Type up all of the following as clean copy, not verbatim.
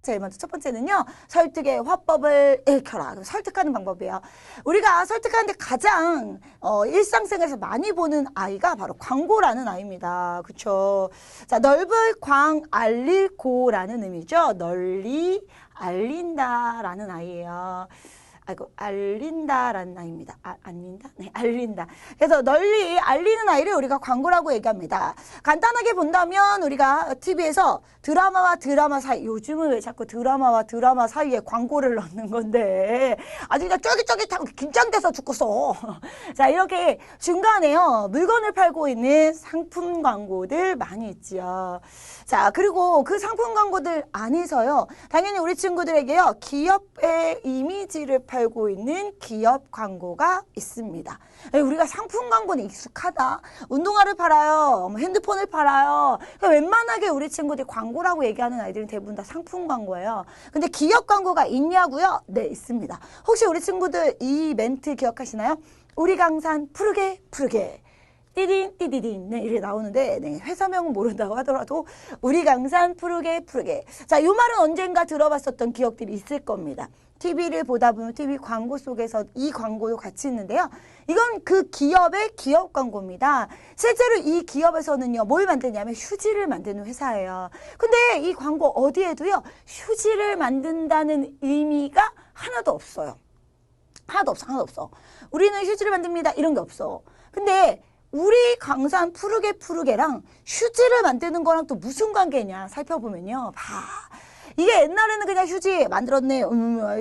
제일 먼저 첫 번째는요. 설득의 화법을 익혀라. 설득하는 방법이에요. 우리가 설득하는데 가장 일상생활에서 많이 보는 아이가 바로 광고라는 아이입니다. 그쵸? 자, 넓을 광 알릴 고라는 의미죠. 널리 알린다라는 아이예요. 아이고, 알린다라는 아이입니다. 알린다? 네, 알린다. 그래서 널리 알리는 아이를 우리가 광고라고 얘기합니다. 간단하게 본다면 우리가 TV에서 드라마와 드라마 사이, 요즘은 왜 자꾸 드라마와 드라마 사이에 광고를 넣는 건데 아주 그냥 쫄깃쫄깃하고 긴장돼서 죽겠어. 자, 이렇게 중간에요. 물건을 팔고 있는 상품 광고들 많이 있지요. 자, 그리고 그 상품 광고들 안에서요. 당연히 우리 친구들에게요. 기업의 이미지를 팔고 있는 기업 광고가 있습니다. 우리가 상품 광고는 익숙하다. 운동화를 팔아요. 핸드폰을 팔아요. 그러니까 웬만하게 우리 친구들이 광고라고 얘기하는 아이들은 대부분 다 상품 광고예요. 근데 기업 광고가 있냐고요? 네, 있습니다. 혹시 우리 친구들 이 멘트 기억하시나요? 우리 강산 푸르게 푸르게. 띠딘 띠디딘 네, 이렇게 나오는데 네, 회사명은 모른다고 하더라도 우리 강산 푸르게 푸르게. 자, 이 말은 언젠가 들어봤었던 기억들이 있을 겁니다. TV를 보다 보면 TV 광고 속에서 이 광고도 같이 있는데요. 이건 그 기업의 기업 광고입니다. 실제로 이 기업에서는요, 뭘 만드냐면 휴지를 만드는 회사예요. 근데 이 광고 어디에도요, 휴지를 만든다는 의미가 하나도 없어요. 하나도 없어. 우리는 휴지를 만듭니다. 이런 게 없어. 근데 우리 강산 푸르게 푸르게랑 휴지를 만드는 거랑 또 무슨 관계냐 살펴보면요. 이게 옛날에는 그냥 휴지 만들었네.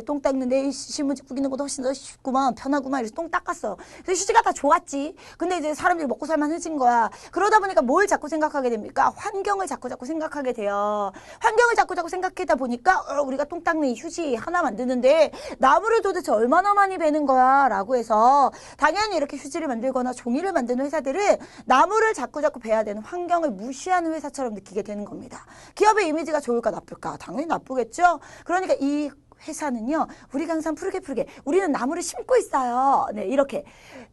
똥 닦는데 신문지 구기는 것도 훨씬 더 쉽구만. 편하구만. 이래서 똥 닦았어. 그래서 휴지가 다 좋았지. 근데 이제 사람들이 먹고 살만해진 거야. 그러다 보니까 뭘 자꾸 생각하게 됩니까? 환경을 자꾸 생각하게 돼요. 환경을 자꾸 생각하다 보니까 우리가 똥 닦는 이 휴지 하나 만드는데 나무를 도대체 얼마나 많이 베는 거야 라고 해서 당연히 이렇게 휴지를 만들거나 종이를 만드는 회사들은 나무를 자꾸 베야 되는 환경을 무시하는 회사처럼 느끼게 되는 겁니다. 기업의 이미지가 좋을까 나쁠까? 당연히 나쁘겠죠. 그러니까 이 회사는요, 우리 강산 푸르게 푸르게 우리는 나무를 심고 있어요. 네, 이렇게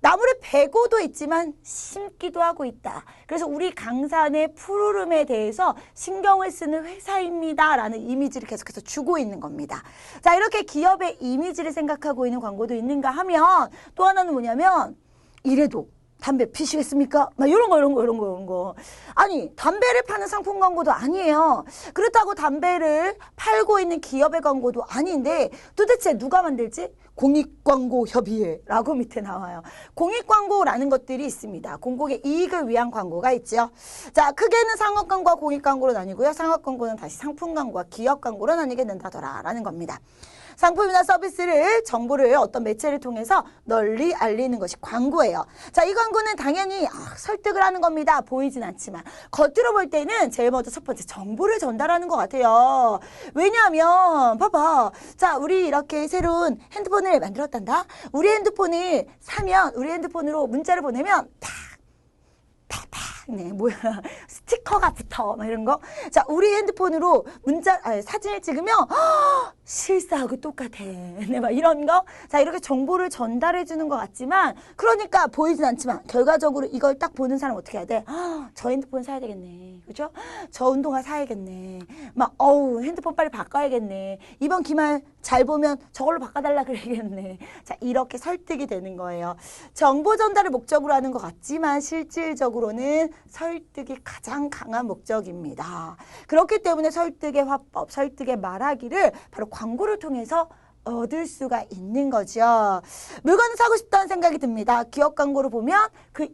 나무를 베고도 있지만 심기도 하고 있다. 그래서 우리 강산의 푸르름에 대해서 신경을 쓰는 회사입니다 라는 이미지를 계속해서 주고 있는 겁니다. 자, 이렇게 기업의 이미지를 생각하고 있는 광고도 있는가 하면 또 하나는 뭐냐면 이래도 담배 피시겠습니까? 막 이런 거. 아니, 담배를 파는 상품 광고도 아니에요. 그렇다고 담배를 팔고 있는 기업의 광고도 아닌데 도대체 누가 만들지? 공익광고협의회라고 밑에 나와요. 공익광고라는 것들이 있습니다. 공공의 이익을 위한 광고가 있죠. 자, 크게는 상업광고와 공익광고로 나뉘고요. 상업광고는 다시 상품광고와 기업광고로 나뉘게 된다더라라는 겁니다. 상품이나 서비스를 정보를 어떤 매체를 통해서 널리 알리는 것이 광고예요. 자, 이 광고는 당연히 설득을 하는 겁니다. 보이진 않지만 겉으로 볼 때는 제일 먼저 첫 번째 정보를 전달하는 것 같아요. 왜냐하면 봐봐. 자, 우리 이렇게 새로운 핸드폰을 만들었단다. 우리 핸드폰을 사면 우리 핸드폰으로 문자를 보내면 네, 뭐야. 스티커가 붙어. 막 이런 거. 자, 우리 핸드폰으로 사진을 찍으면, 실사하고 똑같아. 네, 막 이런 거. 자, 이렇게 정보를 전달해 주는 것 같지만, 그러니까 보이진 않지만, 결과적으로 이걸 딱 보는 사람 어떻게 해야 돼? 저 핸드폰 사야 되겠네. 그죠? 저 운동화 사야겠네. 막, 핸드폰 빨리 바꿔야겠네. 이번 기말 잘 보면 저걸로 바꿔달라 그래야겠네. 자, 이렇게 설득이 되는 거예요. 정보 전달을 목적으로 하는 것 같지만, 실질적으로는 설득이 가장 강한 목적입니다. 그렇기 때문에 설득의 화법, 설득의 말하기를 바로 광고를 통해서 얻을 수가 있는 거죠. 물건을 사고 싶다는 생각이 듭니다. 기업 광고를 보면 그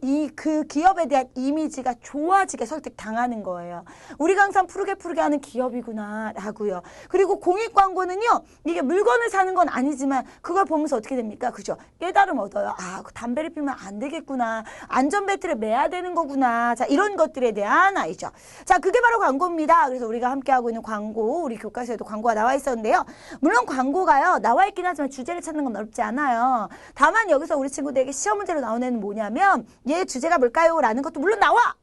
기업에 대한 이미지가 좋아지게 설득당하는 거예요. 우리 강산 푸르게 푸르게 하는 기업이구나 라고요. 그리고 공익 광고는요. 이게 물건을 사는 건 아니지만 그걸 보면서 어떻게 됩니까? 그죠? 깨달음 얻어요. 담배를 피우면 안 되겠구나. 안전벨트를 매야 되는 거구나. 자, 이런 것들에 대한 아이죠. 자, 그게 바로 광고입니다. 그래서 우리가 함께하고 있는 광고, 우리 교과서에도 광고가 나와 있었는데요. 물론 광고가요. 나와 있긴 하지만 주제를 찾는 건 어렵지 않아요. 다만 여기서 우리 친구들에게 시험 문제로 나오는 애는 뭐냐면 얘 주제가 뭘까요? 라는 것도 물론 나와!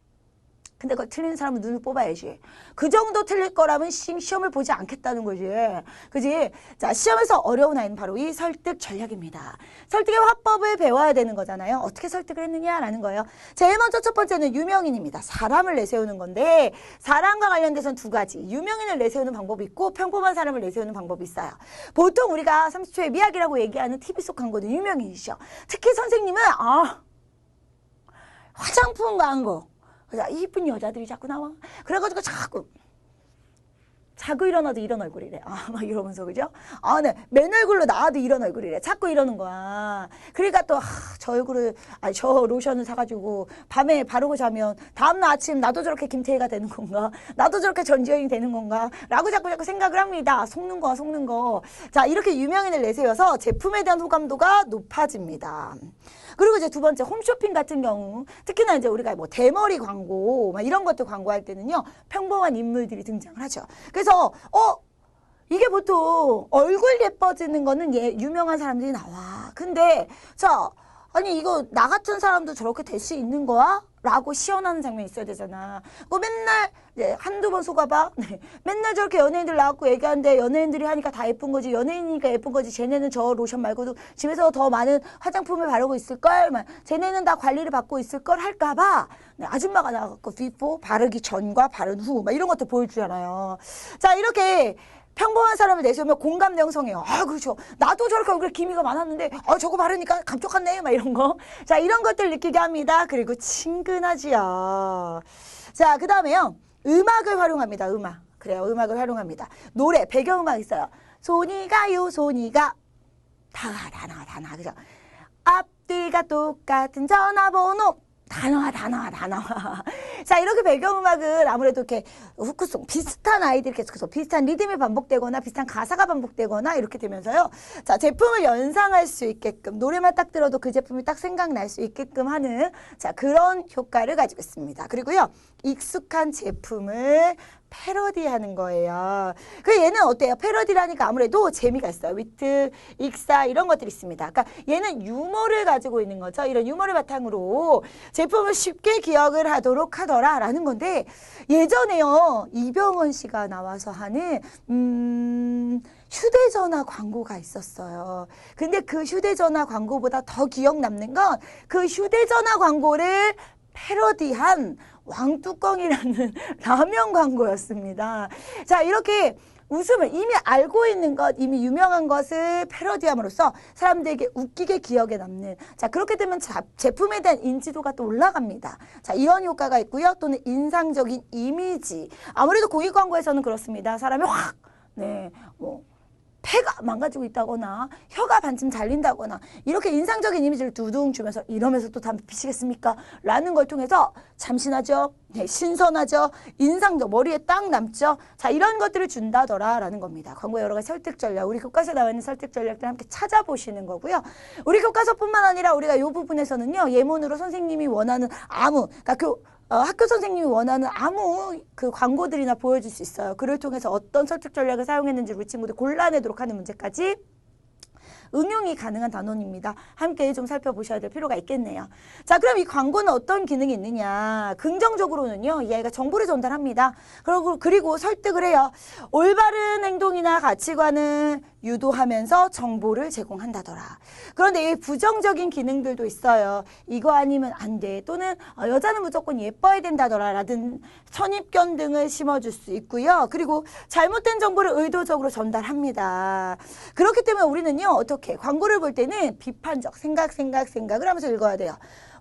근데 그걸 틀리는 사람은 눈을 뽑아야지. 그 정도 틀릴 거라면 시험을 보지 않겠다는 거지. 그지? 자, 시험에서 어려운 아이는 바로 이 설득 전략입니다. 설득의 화법을 배워야 되는 거잖아요. 어떻게 설득을 했느냐라는 거예요. 제일 먼저 첫 번째는 유명인입니다. 사람을 내세우는 건데 사람과 관련돼서는 두 가지. 유명인을 내세우는 방법이 있고 평범한 사람을 내세우는 방법이 있어요. 보통 우리가 30초의 미학이라고 얘기하는 TV 속 광고는 유명인이죠. 특히 선생님은 화장품 광고. 이쁜 여자들이 자꾸 나와. 그래가지고 자꾸 일어나도 이런 얼굴이래. 막 이러면서, 그죠? 네. 맨 얼굴로 나와도 이런 얼굴이래. 자꾸 이러는 거야. 그러니까 또, 저 얼굴을, 저 로션을 사가지고 밤에 바르고 자면 다음날 아침 나도 저렇게 김태희가 되는 건가? 나도 저렇게 전지현이 되는 건가? 라고 자꾸 생각을 합니다. 속는 거. 자, 이렇게 유명인을 내세워서 제품에 대한 호감도가 높아집니다. 그리고 이제 두 번째 홈쇼핑 같은 경우 특히나 이제 우리가 뭐 대머리 광고 막 이런 것들 광고할 때는요 평범한 인물들이 등장을 하죠. 그래서 이게 보통 얼굴 예뻐지는 거는 유명한 사람들이 나와. 근데 자 아니 이거 나 같은 사람도 저렇게 될 수 있는 거야? 라고 시연하는 장면이 있어야 되잖아. 그거 맨날 한두 번 속아봐. 맨날 저렇게 연예인들 나왔고 얘기하는데 연예인들이 하니까 다 예쁜 거지. 연예인이니까 예쁜 거지. 쟤네는 저 로션 말고도 집에서 더 많은 화장품을 바르고 있을걸. 쟤네는 다 관리를 받고 있을걸 할까 봐. 아줌마가 나와갖고 비포 바르기 전과 바른 후 막 이런 것도 보여주잖아요. 자 이렇게 평범한 사람을 내세우면 공감 형성해요. 그렇죠. 나도 저렇게 얼굴에 기미가 많았는데 저거 바르니까 감쪽같네 막 이런 거. 자 이런 것들 느끼게 합니다. 그리고 친근하지요. 자 그 다음에요. 음악을 활용합니다. 그래요. 음악을 활용합니다. 노래 배경음악 있어요. 손이 가요 손이가 다 나와 그죠. 앞뒤가 똑같은 전화번호 다 나와. 자, 이렇게 배경음악은 아무래도 이렇게 후크송, 비슷한 아이들이 계속해서 비슷한 리듬이 반복되거나 비슷한 가사가 반복되거나 이렇게 되면서요. 자, 제품을 연상할 수 있게끔 노래만 딱 들어도 그 제품이 딱 생각날 수 있게끔 하는 자, 그런 효과를 가지고 있습니다. 그리고요. 익숙한 제품을 패러디하는 거예요. 그 얘는 어때요? 패러디라니까 아무래도 재미가 있어요. 위트, 익사 이런 것들이 있습니다. 그러니까 얘는 유머를 가지고 있는 거죠. 이런 유머를 바탕으로 제품을 쉽게 기억을 하도록 하더라라는 건데 예전에요. 이병헌 씨가 나와서 하는 휴대전화 광고가 있었어요. 근데 그 휴대전화 광고보다 더 기억 남는 건 그 휴대전화 광고를 패러디한 왕뚜껑이라는 라면 광고였습니다. 자, 이렇게 웃음을 이미 알고 있는 것, 이미 유명한 것을 패러디함으로써 사람들에게 웃기게 기억에 남는 자, 그렇게 되면 제품에 대한 인지도가 또 올라갑니다. 자, 이런 효과가 있고요. 또는 인상적인 이미지. 아무래도 고기 광고에서는 그렇습니다. 사람이 확 폐가 망가지고 있다거나 혀가 반쯤 잘린다거나 이렇게 인상적인 이미지를 두둥 주면서 이러면서 또 담배 피시겠습니까? 라는 걸 통해서 참신하죠. 신선하죠. 인상도 머리에 딱 남죠. 자 이런 것들을 준다더라라는 겁니다. 광고의 여러 가지 설득 전략 우리 교과서에 나와 있는 설득 전략들 함께 찾아보시는 거고요. 우리 교과서뿐만 아니라 우리가 이 부분에서는요. 예문으로 선생님이 원하는 그러니까 학교 선생님이 원하는 아무 그 광고들이나 보여줄 수 있어요. 그를 통해서 어떤 설득 전략을 사용했는지 우리 친구들 골라내도록 하는 문제까지 응용이 가능한 단원입니다. 함께 좀 살펴보셔야 될 필요가 있겠네요. 자, 그럼 이 광고는 어떤 기능이 있느냐? 긍정적으로는요, 이 아이가 정보를 전달합니다. 그리고 설득을 해요. 올바른 행동이나 가치관을 유도하면서 정보를 제공한다더라. 그런데 이 부정적인 기능들도 있어요. 이거 아니면 안 돼. 또는 여자는 무조건 예뻐야 된다더라. 라든 선입견 등을 심어줄 수 있고요. 그리고 잘못된 정보를 의도적으로 전달합니다. 그렇기 때문에 우리는요. 어떻게 광고를 볼 때는 비판적 생각을 하면서 읽어야 돼요.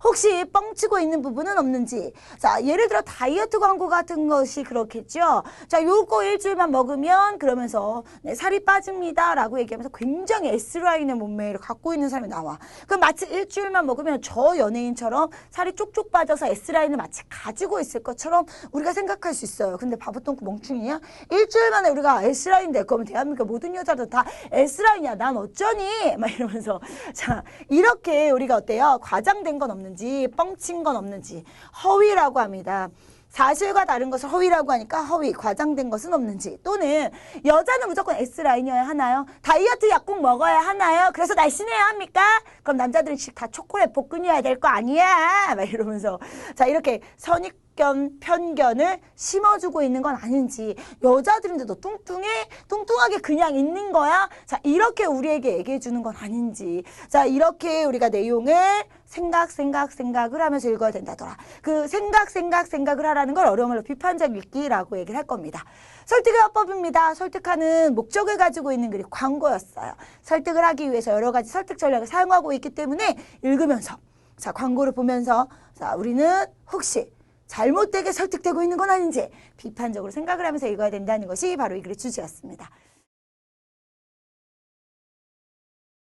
혹시 뻥치고 있는 부분은 없는지. 자, 예를 들어 다이어트 광고 같은 것이 그렇겠죠. 자, 요거 일주일만 먹으면 그러면서 살이 빠집니다 라고 얘기하면서 굉장히 S라인의 몸매를 갖고 있는 사람이 나와. 그럼 마치 일주일만 먹으면 저 연예인처럼 살이 쪽쪽 빠져서 S라인을 마치 가지고 있을 것처럼 우리가 생각할 수 있어요. 근데 바보똥꾸 멍충이야? 일주일 만에 우리가 S라인 될 거면 대한민국 모든 여자들 다 S라인이야. 난 어쩌니? 막 이러면서 자, 이렇게 우리가 어때요? 과장된 건 없는지 뻥친 건 없는지 허위라고 합니다. 사실과 다른 것을 허위라고 하니까 허위, 과장된 것은 없는지, 또는 여자는 무조건 S라인이어야 하나요? 다이어트 약 꼭 먹어야 하나요? 그래서 날씬해야 합니까? 그럼 남자들은 다 초콜릿 복근이어야 될 거 아니야? 막 이러면서 자 이렇게 선입견, 편견을 심어주고 있는 건 아닌지, 여자들인데도 뚱뚱하게 그냥 있는 거야? 자 이렇게 우리에게 얘기해 주는 건 아닌지, 자 이렇게 우리가 내용을 생각을 하면서 읽어야 된다더라. 그 생각을 하라는 걸 어려운 비판적 읽기라고 얘기를 할 겁니다. 설득의 화법입니다. 설득하는 목적을 가지고 있는 글이 광고였어요. 설득을 하기 위해서 여러 가지 설득 전략을 사용하고 있기 때문에 읽으면서, 자 광고를 보면서, 자 우리는 혹시 잘못되게 설득되고 있는 건 아닌지 비판적으로 생각을 하면서 읽어야 된다는 것이 바로 이 글의 주제였습니다.